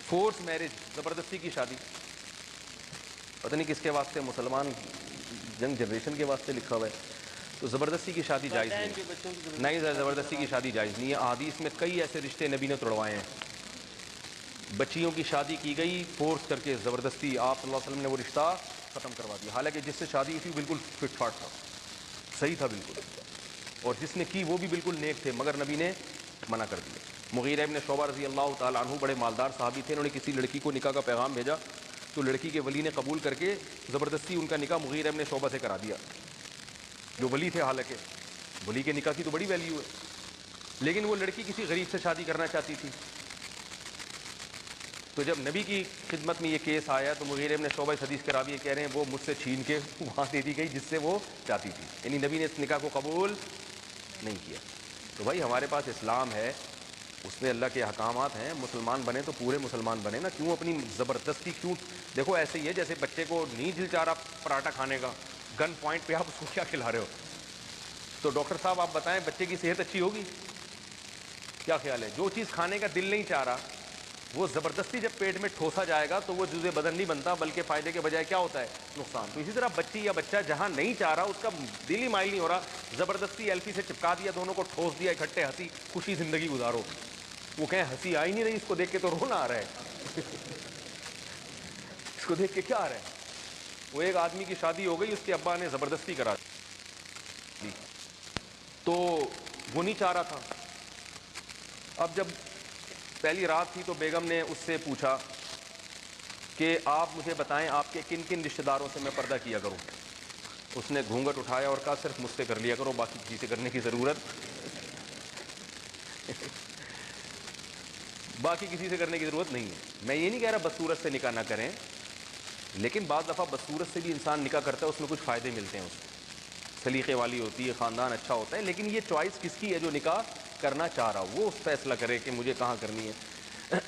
Force marriage, زبردستی کی شادی، پتہ نہیں کس کے واسطے، مسلمان ینگ جنریشن کے واسطے لکھا ہوا ہے. تو زبردستی کی شادی جائز نہیں. نہیں زبردستی کی شادی جائز نہیں ہے. احادیث میں کئی ایسے رشتے نبی نے توڑوائے ہیں. بچیوں کی شادی کی گئی فورس کر کے، زبردستی، آپ صلی اللہ علیہ وسلم نے وہ رشتہ ختم کروا دیا. حالانکہ جس سے شادی تھی بالکل فٹ فاٹ تھا، صحیح تھا بالکل، اور جس نے کی وہ بھی بالکل نیک تھے، مگر نبی نے منع کر دیا. مغیرہ ابن شعبہ رضی اللہ تعالیٰ عنہ بڑے مالدار صحابی تھے. انہوں نے کسی لڑکی کو نکاح کا پیغام بھیجا تو لڑکی کے ولی نے قبول کر کے زبردستی ان کا نکاح مغیرہ ابن شعبہ سے کرا دیا، جو ولی تھے. حالانکہ ولی کے نکاح کی تو بڑی ویلیو ہے، لیکن وہ لڑکی کسی غریب سے شادی کرنا چاہتی تھی. تو جب نبی کی خدمت میں یہ کیس آیا تو مغیرہ ابن شعبہ اس حدیث کے راوی کہہ رہے ہیں وہ مجھ سے چھین کے وہاں دے دی گئی جس سے وہ چاہتی تھی، یعنی نبی نے اس نکاح کو قبول نہیں کیا. تو بھائی ہمارے پاس اسلام ہے، اس میں اللہ کے احکامات ہیں، مسلمان بنے تو پورے مسلمان بنے نا. کیوں اپنی زبردستی کیوں؟ دیکھو ایسے ہی ہے جیسے بچے کو نہیں دل چاہ رہا پراٹھا کھانے کا، گن پوائنٹ پہ آپ اس کو کیا کھلا رہے ہو. تو ڈاکٹر صاحب آپ بتائیں بچے کی صحت اچھی ہوگی؟ کیا خیال ہے؟ جو چیز کھانے کا دل نہیں چاہ رہا وہ زبردستی جب پیٹ میں ٹھوسا جائے گا تو وہ جزء بدن نہیں بنتا، بلکہ فائدے کے بجائے کیا ہوتا ہے؟ نقصان. تو اسی طرح بچی یا بچہ جہاں نہیں چاہ رہا، اس کا دل ہی مائل نہیں ہو رہا، زبردستی ایلفی سے چپکا دیا، دونوں کو ٹھوس دیا، اکٹھے ہنسی خوشی زندگی گزارو. وہ کہیں ہنسی آ ہی نہیں رہی، اس کو دیکھ کے تو رونا آ رہا ہے. اس کو دیکھ کے کیا آ رہا ہے؟ وہ ایک آدمی کی شادی ہو گئی، اس کے ابا نے زبردستی کرا دی تو وہ نہیں چاہ رہا تھا. اب جب پہلی رات تھی تو بیگم نے اس سے پوچھا کہ آپ مجھے بتائیں آپ کے کن کن رشتہ داروں سے میں پردہ کیا کروں. اس نے گھونگھٹ اٹھایا اور کہا صرف مجھ سے کر لیا کرو، باقی کسی سے کرنے کی ضرورت باقی کسی سے کرنے کی ضرورت نہیں ہے. میں یہ نہیں کہہ رہا بدصورت سے نکاح نہ کریں، لیکن بعض دفعہ بدصورت سے بھی انسان نکاح کرتا ہے، اس میں کچھ فائدے ملتے ہیں، اس کو سلیقے والی ہوتی ہے، خاندان اچھا ہوتا ہے. لیکن یہ چوائس کس کی ہے؟ جو نکاح کرنا چاہ رہا ہو وہ فیصلہ کرے کہ مجھے کہاں کرنی ہے.